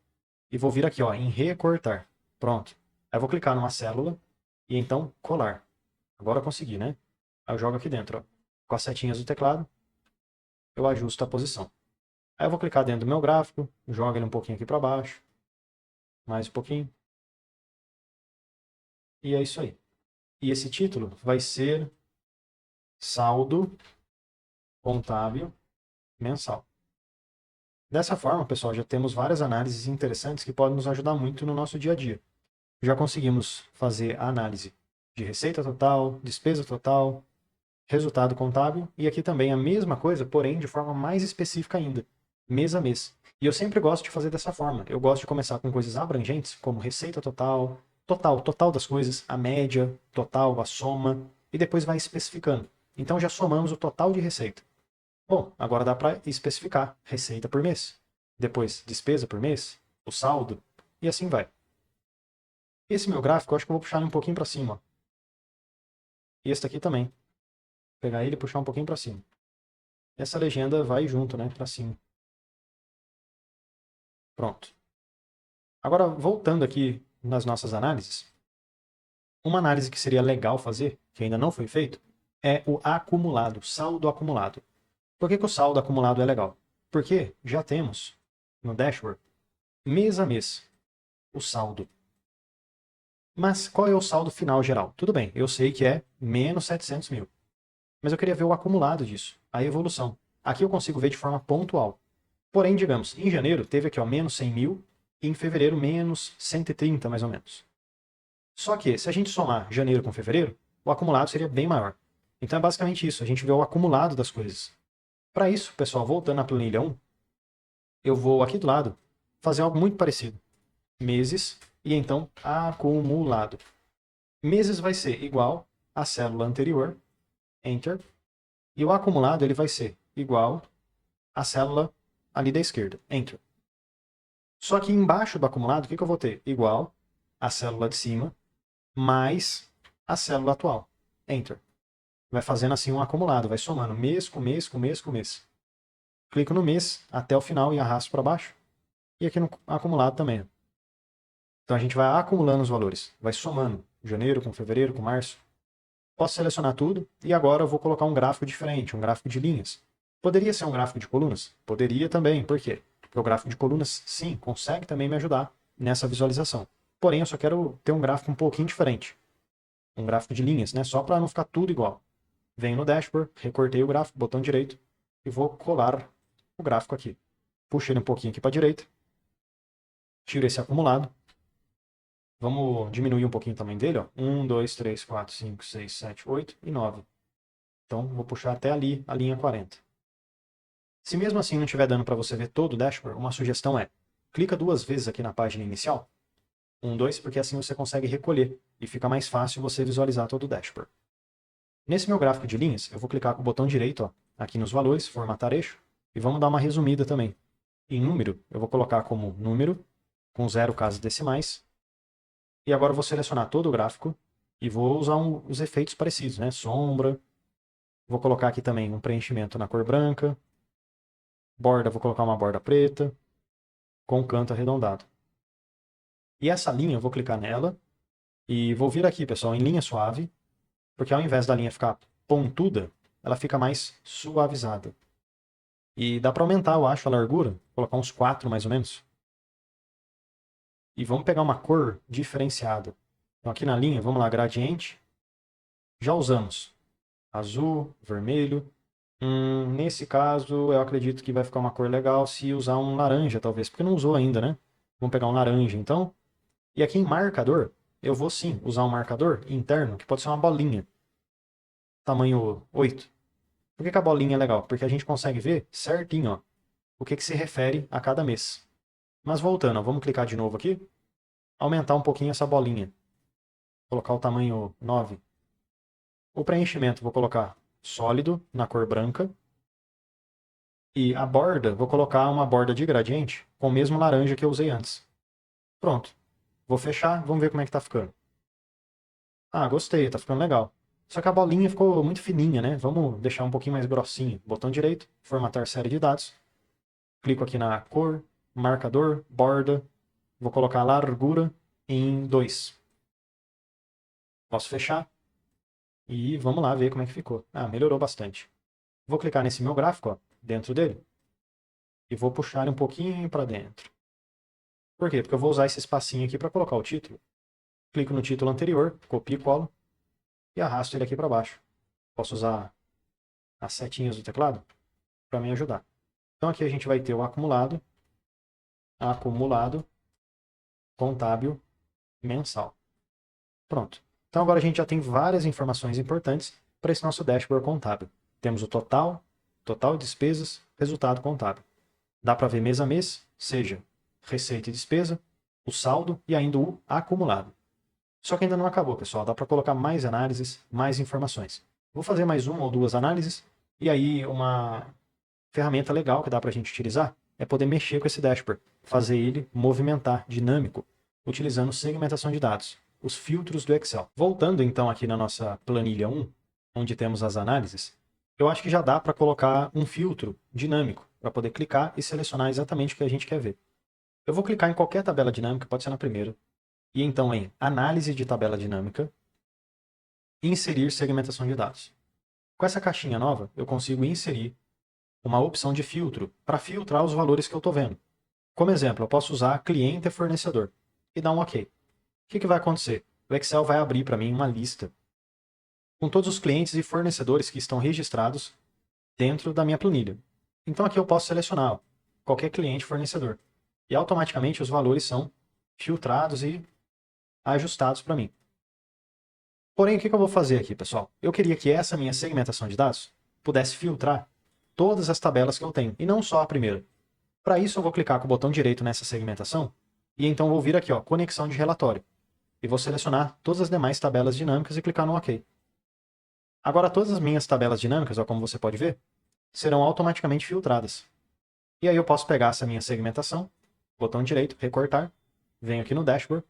e vou vir aqui ó, em recortar. Pronto. Aí eu vou clicar numa célula e então colar. Agora eu consegui, né? Aí eu jogo aqui dentro. Ó. Com as setinhas do teclado, eu ajusto a posição. Aí eu vou clicar dentro do meu gráfico, jogo ele um pouquinho aqui para baixo. Mais um pouquinho. E é isso aí. E esse título vai ser Saldo Contábil Mensal. Dessa forma, pessoal, já temos várias análises interessantes que podem nos ajudar muito no nosso dia a dia. Já conseguimos fazer a análise de receita total, despesa total, resultado contábil, e aqui também a mesma coisa, porém de forma mais específica ainda, mês a mês. E eu sempre gosto de fazer dessa forma. Eu gosto de começar com coisas abrangentes, como receita total, total das coisas, a média, total, a soma, e depois vai especificando. Então já somamos o total de receita. Bom, agora dá para especificar receita por mês, depois despesa por mês, o saldo, e assim vai. Esse meu gráfico, eu acho que eu vou puxar ele um pouquinho para cima. Ó. E esse aqui também. Vou pegar ele e puxar um pouquinho para cima. Essa legenda vai junto, né, para cima. Pronto. Agora, voltando aqui nas nossas análises, uma análise que seria legal fazer, que ainda não foi feito, é o acumulado, saldo acumulado. Por que o saldo acumulado é legal? Porque já temos no dashboard, mês a mês, o saldo. Mas qual é o saldo final geral? Tudo bem, eu sei que é menos 700 mil. Mas eu queria ver o acumulado disso, a evolução. Aqui eu consigo ver de forma pontual. Porém, digamos, em janeiro teve aqui ó, menos 100 mil e em fevereiro menos 130 mais ou menos. Só que, se a gente somar janeiro com fevereiro, o acumulado seria bem maior. Então é basicamente isso, a gente vê o acumulado das coisas. Para isso, pessoal, voltando à planilha 1, eu vou aqui do lado fazer algo muito parecido. Meses e então acumulado. Meses vai ser igual à célula anterior, Enter, e o acumulado ele vai ser igual à célula ali da esquerda, Enter. Só que embaixo do acumulado, o que eu vou ter? Igual à célula de cima, mais a célula atual, Enter. Vai fazendo assim um acumulado, vai somando mês com mês com mês com mês. Clico no mês até o final e arrasto para baixo. E aqui no acumulado também. Então a gente vai acumulando os valores, vai somando janeiro com fevereiro com março. Posso selecionar tudo e agora eu vou colocar um gráfico diferente, um gráfico de linhas. Poderia ser um gráfico de colunas? Poderia também. Por quê? Porque o gráfico de colunas, sim, consegue também me ajudar nessa visualização. Porém, eu só quero ter um gráfico um pouquinho diferente. Um gráfico de linhas, né? Só para não ficar tudo igual. Venho no dashboard, recortei o gráfico, botão direito, e vou colar o gráfico aqui. Puxo ele um pouquinho aqui para a direita. tiro esse acumulado. Vamos diminuir um pouquinho o tamanho dele, ó. 1, 2, 3, 4, 5, 6, 7, 8 e 9. Então, vou puxar até ali a linha 40. Se mesmo assim não estiver dando para você ver todo o dashboard, uma sugestão é, clica 2 vezes aqui na página inicial. 1, 2, porque assim você consegue recolher e fica mais fácil você visualizar todo o dashboard. Nesse meu gráfico de linhas, eu vou clicar com o botão direito, ó, aqui nos valores, formatar eixo, e vamos dar uma resumida também. Em número, eu vou colocar como número, com 0 casas decimais, e agora eu vou selecionar todo o gráfico e vou usar os efeitos parecidos, né? Sombra, vou colocar aqui também um preenchimento na cor branca, borda, vou colocar uma borda preta, com canto arredondado. E essa linha, eu vou clicar nela, e vou vir aqui, pessoal, em linha suave, porque ao invés da linha ficar pontuda, ela fica mais suavizada. E dá para aumentar, eu acho, a largura, colocar uns 4 mais ou menos. E vamos pegar uma cor diferenciada. Então aqui na linha, vamos lá, gradiente. Já usamos azul, vermelho. Nesse caso, eu acredito que vai ficar uma cor legal se usar um laranja, talvez, porque não usou ainda, né? Vamos pegar um laranja, então. E aqui em marcador, eu vou sim usar um marcador interno, que pode ser uma bolinha. Tamanho 8. Por que a bolinha é legal? Porque a gente consegue ver certinho, ó, o que se refere a cada mês. Mas voltando, ó, vamos clicar de novo aqui. Aumentar um pouquinho essa bolinha. Colocar o tamanho 9. O preenchimento vou colocar sólido, na cor branca. E a borda, vou colocar uma borda de gradiente com o mesmo laranja que eu usei antes. Pronto. Vou fechar, vamos ver como é que tá ficando. Ah, gostei, tá ficando legal. Só que a bolinha ficou muito fininha, né? Vamos deixar um pouquinho mais grossinho. Botão direito, formatar série de dados. Clico aqui na cor, marcador, borda. Vou colocar a largura em 2. Posso fechar. E vamos lá ver como é que ficou. Ah, melhorou bastante. Vou clicar nesse meu gráfico, ó, dentro dele. E vou puxar ele um pouquinho para dentro. Por quê? Porque eu vou usar esse espacinho aqui para colocar o título. Clico no título anterior, copio e colo. E arrasto ele aqui para baixo. Posso usar as setinhas do teclado para me ajudar. Então aqui a gente vai ter o acumulado, contábil, mensal. Pronto. Então agora a gente já tem várias informações importantes para esse nosso dashboard contábil. Temos o total, total de despesas, resultado contábil. Dá para ver mês a mês, seja receita e despesa, o saldo e ainda o acumulado. Só que ainda não acabou, pessoal. Dá para colocar mais análises, mais informações. Vou fazer mais uma ou duas análises e aí uma ferramenta legal que dá para a gente utilizar é poder mexer com esse dashboard, fazer ele movimentar, dinâmico, utilizando segmentação de dados, os filtros do Excel. Voltando então aqui na nossa planilha 1, onde temos as análises, eu acho que já dá para colocar um filtro dinâmico, para poder clicar e selecionar exatamente o que a gente quer ver. Eu vou clicar em qualquer tabela dinâmica, pode ser na primeira, e então em Análise de tabela dinâmica, Inserir segmentação de dados. Com essa caixinha nova, eu consigo inserir uma opção de filtro para filtrar os valores que eu estou vendo. Como exemplo, eu posso usar cliente e fornecedor e dar um OK. O que vai acontecer? O Excel vai abrir para mim uma lista com todos os clientes e fornecedores que estão registrados dentro da minha planilha. Então aqui eu posso selecionar qualquer cliente e fornecedor. E automaticamente os valores são filtrados e ajustados para mim. Porém, o que eu vou fazer aqui, pessoal? Eu queria que essa minha segmentação de dados pudesse filtrar todas as tabelas que eu tenho, e não só a primeira. Para isso, eu vou clicar com o botão direito nessa segmentação, e então vou vir aqui, ó, Conexão de Relatório. E vou selecionar todas as demais tabelas dinâmicas e clicar no OK. Agora, todas as minhas tabelas dinâmicas, ó, como você pode ver, serão automaticamente filtradas. E aí eu posso pegar essa minha segmentação, botão direito, recortar, venho aqui no Dashboard,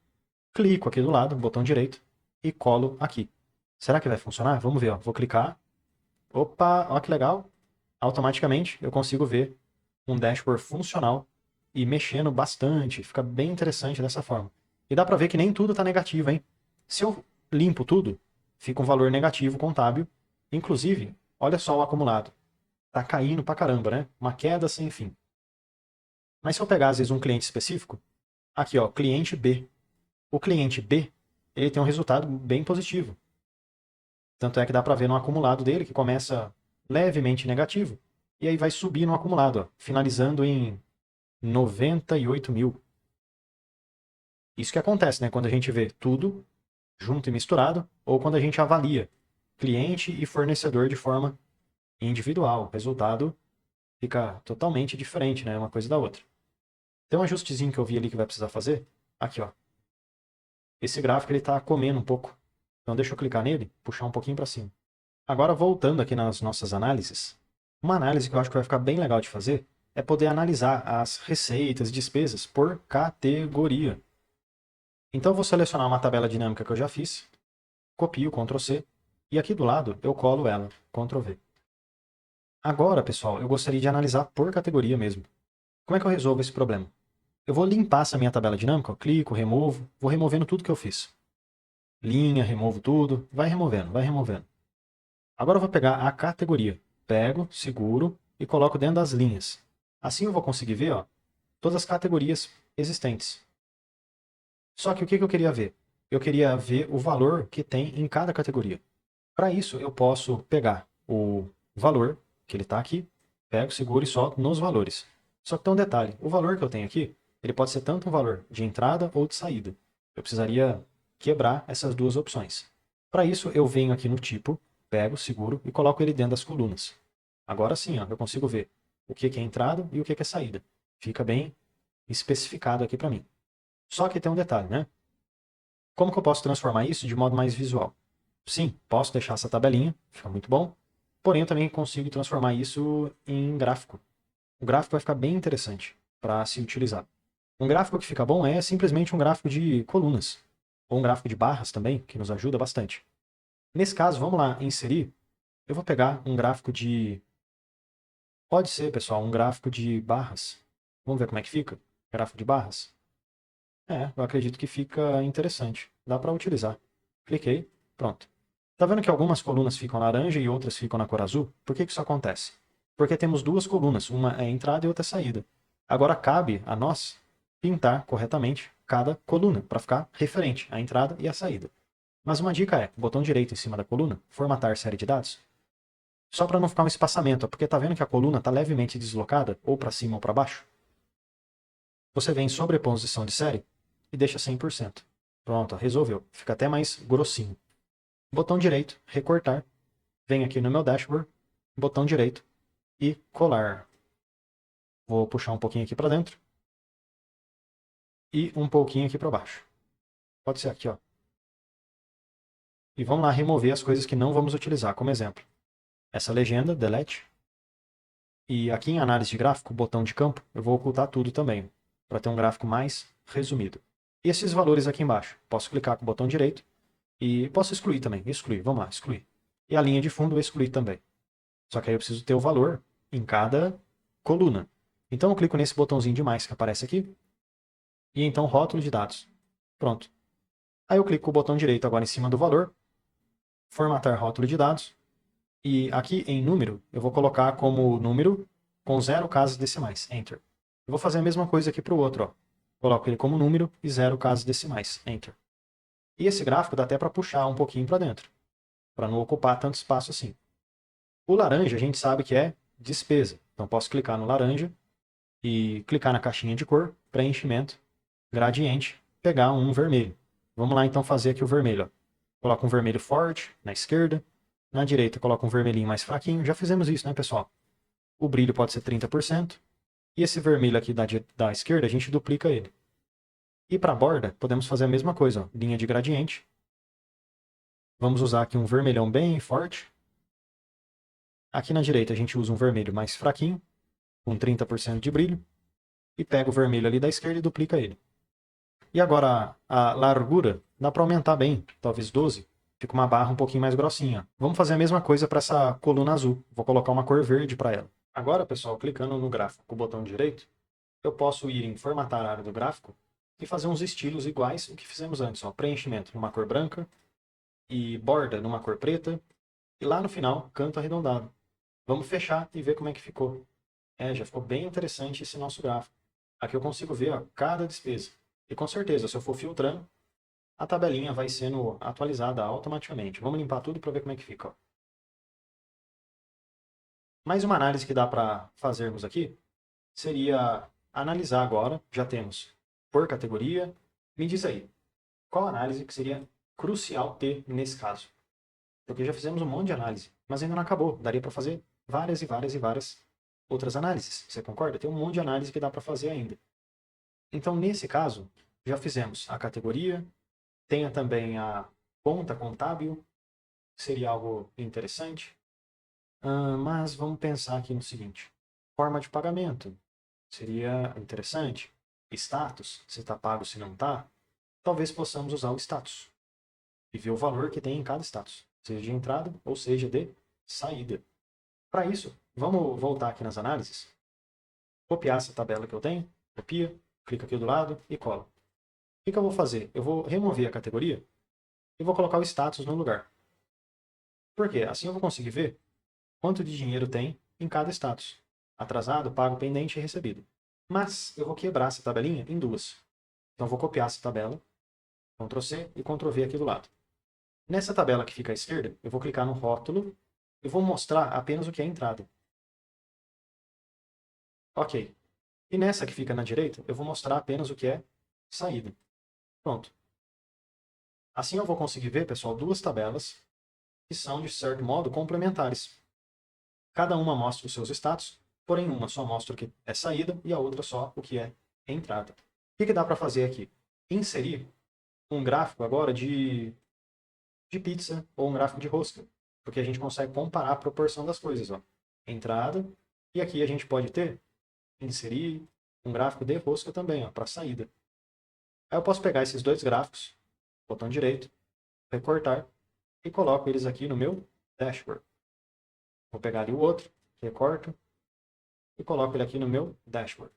clico aqui do lado, botão direito, e colo aqui. Será que vai funcionar? Vamos ver, ó. Vou clicar. Opa, olha que legal. Automaticamente eu consigo ver um dashboard funcional e mexendo bastante. Fica bem interessante dessa forma. E dá para ver que nem tudo está negativo, hein? Se eu limpo tudo, fica um valor negativo contábil. Inclusive, olha só o acumulado. Tá caindo pra caramba, né? Uma queda sem fim. Mas se eu pegar, às vezes, um cliente específico, aqui, ó, cliente B. O cliente B, ele tem um resultado bem positivo. Tanto é que dá para ver no acumulado dele, que começa levemente negativo, e aí vai subir no acumulado, ó, finalizando em 98 mil. Isso que acontece, né? Quando a gente vê tudo junto e misturado, ou quando a gente avalia cliente e fornecedor de forma individual. O resultado fica totalmente diferente, né? Uma coisa da outra. Tem um ajustezinho que eu vi ali que vai precisar fazer. Aqui, ó. Esse gráfico ele está comendo um pouco. Então deixa eu clicar nele, puxar um pouquinho para cima. Agora voltando aqui nas nossas análises, uma análise que eu acho que vai ficar bem legal de fazer é poder analisar as receitas e despesas por categoria. Então eu vou selecionar uma tabela dinâmica que eu já fiz, copio, Ctrl C, e aqui do lado eu colo ela, Ctrl V. Agora, pessoal, eu gostaria de analisar por categoria mesmo. Como é que eu resolvo esse problema? Eu vou limpar essa minha tabela dinâmica, ó, clico, removo, vou removendo tudo que eu fiz. Linha, removo tudo, vai removendo, vai removendo. Agora eu vou pegar a categoria, pego, seguro e coloco dentro das linhas. Assim eu vou conseguir ver, ó, todas as categorias existentes. Só que o que eu queria ver? Eu queria ver o valor que tem em cada categoria. Para isso eu posso pegar o valor que ele está aqui, pego, seguro e solto nos valores. Só que tem um detalhe, o valor que eu tenho aqui, ele pode ser tanto um valor de entrada ou de saída. Eu precisaria quebrar essas duas opções. Para isso, eu venho aqui no tipo, pego, seguro e coloco ele dentro das colunas. Agora sim, ó, eu consigo ver o que é entrada e o que é saída. Fica bem especificado aqui para mim. Só que tem um detalhe, né? Como que eu posso transformar isso de modo mais visual? Sim, posso deixar essa tabelinha, fica muito bom. Porém, eu também consigo transformar isso em gráfico. O gráfico vai ficar bem interessante para se utilizar. Um gráfico que fica bom é simplesmente um gráfico de colunas, ou um gráfico de barras também, que nos ajuda bastante. Nesse caso, vamos lá inserir. Eu vou pegar um gráfico de. Pode ser, pessoal, um gráfico de barras. Vamos ver como é que fica? Gráfico de barras? Eu acredito que fica interessante. Dá para utilizar. Cliquei, pronto. Tá vendo que algumas colunas ficam laranja e outras ficam na cor azul? Por que isso acontece? Porque temos duas colunas, uma é entrada e outra é saída. Agora cabe a nós pintar corretamente cada coluna, para ficar referente à entrada e à saída. Mas uma dica é, botão direito em cima da coluna, formatar série de dados, só para não ficar um espaçamento, porque tá vendo que a coluna está levemente deslocada, ou para cima ou para baixo? Você vem em sobreposição de série e deixa 100%. Pronto, resolveu. Fica até mais grossinho. Botão direito, recortar. Venho aqui no meu dashboard, botão direito e colar. Vou puxar um pouquinho aqui para dentro e um pouquinho aqui para baixo. Pode ser aqui, ó. E vamos lá remover as coisas que não vamos utilizar, como exemplo. Essa legenda, delete. E aqui em análise de gráfico, botão de campo, eu vou ocultar tudo também, para ter um gráfico mais resumido. E esses valores aqui embaixo, posso clicar com o botão direito e posso excluir também, excluir, vamos lá, excluir. E a linha de fundo eu excluir também. Só que aí eu preciso ter o valor em cada coluna. Então eu clico nesse botãozinho de mais que aparece aqui, e então rótulo de dados. Pronto. Aí eu clico com o botão direito agora em cima do valor, formatar rótulo de dados, e aqui em número eu vou colocar como número com 0 casas decimais, Enter. Eu vou fazer a mesma coisa aqui para o outro, ó. Coloco ele como número e 0 casas decimais, Enter. E esse gráfico dá até para puxar um pouquinho para dentro, para não ocupar tanto espaço assim. O laranja a gente sabe que é despesa, então posso clicar no laranja e clicar na caixinha de cor, preenchimento, gradiente, pegar um vermelho. Vamos lá então fazer aqui o vermelho. Ó. Coloca um vermelho forte na esquerda, na direita coloca um vermelhinho mais fraquinho. Já fizemos isso, né, pessoal? O brilho pode ser 30%. E esse vermelho aqui da esquerda, a gente duplica ele. E para a borda, podemos fazer a mesma coisa. Ó. Linha de gradiente. Vamos usar aqui um vermelhão bem forte. Aqui na direita a gente usa um vermelho mais fraquinho, com 30% de brilho. E pega o vermelho ali da esquerda e duplica ele. E agora a largura dá para aumentar bem, talvez 12. Fica uma barra um pouquinho mais grossinha. Vamos fazer a mesma coisa para essa coluna azul. Vou colocar uma cor verde para ela. Agora, pessoal, clicando no gráfico com o botão direito, eu posso ir em formatar a área do gráfico e fazer uns estilos iguais ao que fizemos antes. Ó. Preenchimento numa cor branca e borda numa cor preta. E lá no final, canto arredondado. Vamos fechar e ver como é que ficou. Já ficou bem interessante esse nosso gráfico. Aqui eu consigo ver ó, cada despesa. E com certeza, se eu for filtrando, a tabelinha vai sendo atualizada automaticamente. Vamos limpar tudo para ver como é que fica. Ó. Mais uma análise que dá para fazermos aqui seria analisar agora, já temos por categoria, Me diz aí, qual análise que seria crucial ter nesse caso? Porque já fizemos um monte de análise, mas ainda não acabou. Daria para fazer várias e várias e várias outras análises. Você concorda? Tem um monte de análise que dá para fazer ainda. Então, nesse caso, já fizemos a categoria, tenha também a conta contábil, seria algo interessante. Mas vamos pensar aqui no seguinte: forma de pagamento seria interessante. Status, se está pago, se não está. Talvez possamos usar o status e ver o valor que tem em cada status, seja de entrada ou seja de saída. Para isso, vamos voltar aqui nas análises, copiar essa tabela que eu tenho, copia, clica aqui do lado e cola. O que eu vou fazer? Eu vou remover a categoria e vou colocar o status no lugar. Por quê? Assim eu vou conseguir ver quanto de dinheiro tem em cada status. Atrasado, pago, pendente e recebido. Mas eu vou quebrar essa tabelinha em duas. Então eu vou copiar essa tabela, Ctrl C e Ctrl V aqui do lado. Nessa tabela que fica à esquerda, eu vou clicar no rótulo e vou mostrar apenas o que é entrada. Ok. E nessa que fica na direita, eu vou mostrar apenas o que é saída. Pronto. Assim eu vou conseguir ver, pessoal, duas tabelas que são, de certo modo, complementares. Cada uma mostra os seus status, porém uma só mostra o que é saída e a outra só o que é entrada. O que dá para fazer aqui? Inserir um gráfico agora de pizza ou um gráfico de rosca, porque a gente consegue comparar a proporção das coisas. Ó. Entrada, e aqui a gente pode inserir um gráfico de rosca também, para saída. Aí eu posso pegar esses dois gráficos, botão direito, recortar, e coloco eles aqui no meu dashboard. Vou pegar ali o outro, recorto, e coloco ele aqui no meu dashboard.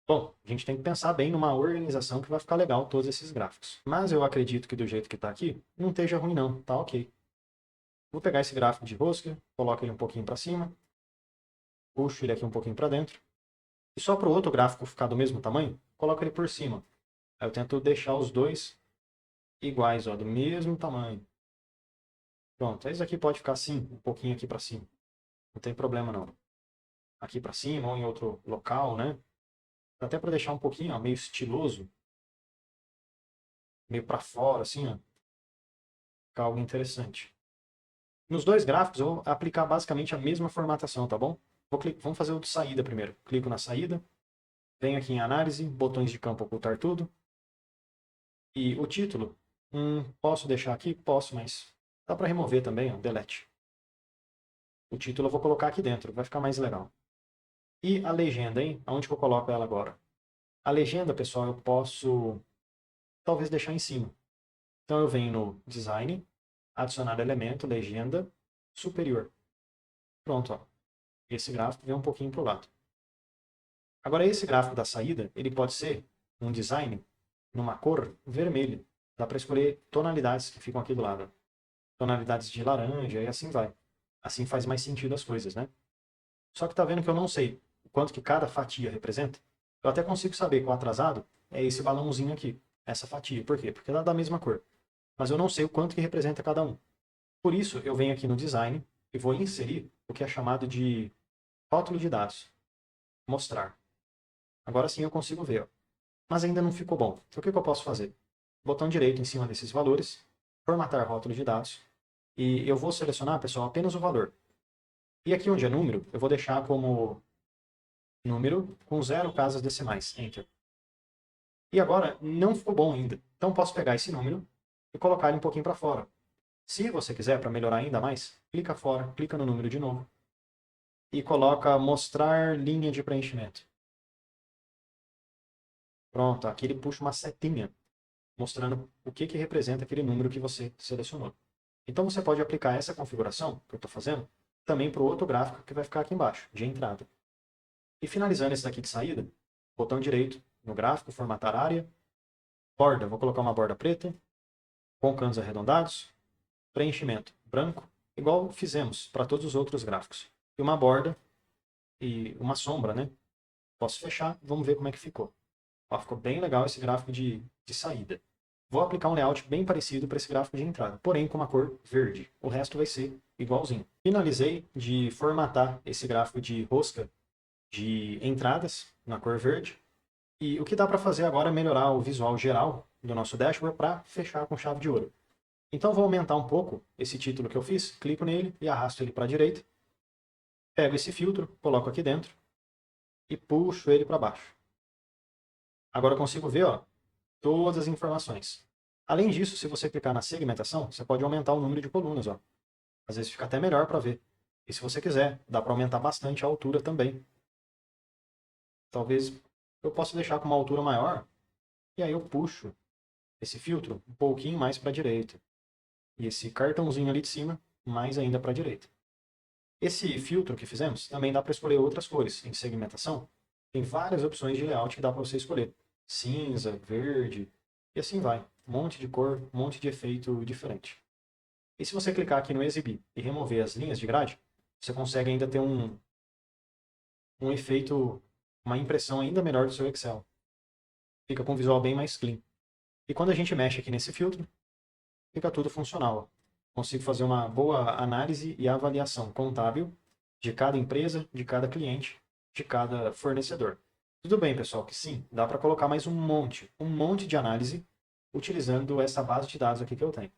Bom, a gente tem que pensar bem numa organização que vai ficar legal todos esses gráficos. Mas eu acredito que do jeito que está aqui, não esteja ruim não, tá ok. Vou pegar esse gráfico de rosca, coloco ele um pouquinho para cima, puxo ele aqui um pouquinho para dentro, e só para o outro gráfico ficar do mesmo tamanho, coloco ele por cima. Aí eu tento deixar os dois iguais, ó, do mesmo tamanho. Pronto, esse aqui pode ficar assim, um pouquinho aqui para cima. Não tem problema não. Aqui para cima ou em outro local, né? Até para deixar um pouquinho, ó, meio estiloso, meio para fora, assim, ó. Ficar algo interessante. Nos dois gráficos eu vou aplicar basicamente a mesma formatação, tá bom? Vamos fazer o de saída primeiro. Clico na saída, venho aqui em análise, botões de campo ocultar tudo. E o título, posso deixar aqui? Posso, mas dá para remover também, ó, delete. O título eu vou colocar aqui dentro, vai ficar mais legal. E a legenda, hein? Aonde que eu coloco ela agora? A legenda, pessoal, eu posso talvez deixar em cima. Então eu venho no design, adicionar elemento, legenda, superior. Pronto, ó. Esse gráfico vem um pouquinho para o lado. Agora esse gráfico da saída, ele pode ser um design numa cor vermelha. Dá para escolher tonalidades que ficam aqui do lado. Tonalidades de laranja e assim vai. Assim faz mais sentido as coisas, né? Só que tá vendo que eu não sei o quanto que cada fatia representa? Eu até consigo saber que o atrasado é esse balãozinho aqui, essa fatia. Por quê? Porque ela é da mesma cor. Mas eu não sei o quanto que representa cada um. Por isso, eu venho aqui no design e vou inserir o que é chamado de rótulo de dados. Mostrar. Agora sim eu consigo ver. Ó. Mas ainda não ficou bom. Então o que eu posso fazer? Botão direito em cima desses valores, formatar rótulo de dados, e eu vou selecionar, pessoal, apenas o valor. E aqui onde é número, eu vou deixar como número com 0 casas decimais. Enter. E agora não ficou bom ainda. Então posso pegar esse número e colocar ele um pouquinho para fora. Se você quiser, para melhorar ainda mais, clica fora, clica no número de novo e coloca mostrar linha de preenchimento. Pronto, aqui ele puxa uma setinha mostrando o que representa aquele número que você selecionou. Então você pode aplicar essa configuração que eu estou fazendo também para o outro gráfico que vai ficar aqui embaixo, de entrada. E finalizando esse daqui de saída, botão direito no gráfico, formatar área, borda, vou colocar uma borda preta, com cantos arredondados, preenchimento branco, igual fizemos para todos os outros gráficos. E uma borda e uma sombra, né? Posso fechar, vamos ver como é que ficou. Ó, ficou bem legal esse gráfico de saída. Vou aplicar um layout bem parecido para esse gráfico de entrada, porém com uma cor verde. O resto vai ser igualzinho. Finalizei de formatar esse gráfico de rosca de entradas na cor verde. E o que dá para fazer agora é melhorar o visual geral do nosso dashboard para fechar com chave de ouro. Então vou aumentar um pouco esse título que eu fiz, clico nele e arrasto ele para a direita. Pego esse filtro, coloco aqui dentro e puxo ele para baixo. Agora eu consigo ver, ó, todas as informações. Além disso, se você clicar na segmentação, você pode aumentar o número de colunas, ó. Às vezes fica até melhor para ver. E se você quiser, dá para aumentar bastante a altura também. Talvez eu possa deixar com uma altura maior, e aí eu puxo esse filtro um pouquinho mais para a direita. E esse cartãozinho ali de cima, mais ainda para a direita. Esse filtro que fizemos, também dá para escolher outras cores. Em segmentação, tem várias opções de layout que dá para você escolher. Cinza, verde, e assim vai. Um monte de cor, um monte de efeito diferente. E se você clicar aqui no exibir e remover as linhas de grade, você consegue ainda ter um efeito, uma impressão ainda melhor do seu Excel. Fica com um visual bem mais clean. E quando a gente mexe aqui nesse filtro, fica tudo funcional. Consigo fazer uma boa análise e avaliação contábil de cada empresa, de cada cliente, de cada fornecedor. Tudo bem, pessoal, que sim, dá para colocar mais um monte de análise utilizando essa base de dados aqui que eu tenho.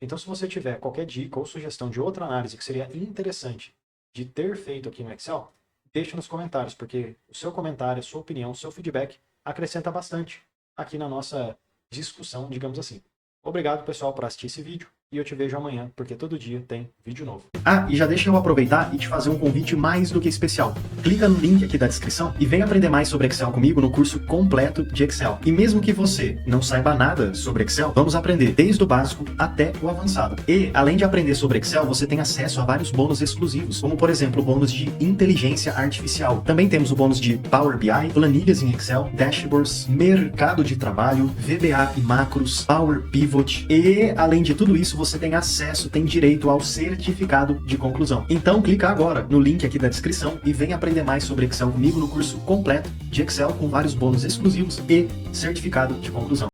Então, se você tiver qualquer dica ou sugestão de outra análise que seria interessante de ter feito aqui no Excel, deixe nos comentários, porque o seu comentário, a sua opinião, o seu feedback acrescenta bastante aqui na nossa discussão, digamos assim. Obrigado, pessoal, por assistir esse vídeo e eu te vejo amanhã, porque todo dia tem vídeo novo. Ah, e já deixa eu aproveitar e te fazer um convite mais do que especial. Clica no link aqui da descrição e vem aprender mais sobre Excel comigo no curso completo de Excel. E mesmo que você não saiba nada sobre Excel, vamos aprender desde o básico até o avançado. E, além de aprender sobre Excel, você tem acesso a vários bônus exclusivos, como por exemplo o bônus de inteligência artificial. Também temos o bônus de Power BI, planilhas em Excel, dashboards, mercado de trabalho, VBA e macros, Power Pivot. E, além de tudo isso, você tem acesso, tem direito ao certificado de conclusão. Então clica agora no link aqui da descrição e vem aprender mais sobre Excel comigo no curso completo de Excel com vários bônus exclusivos e certificado de conclusão.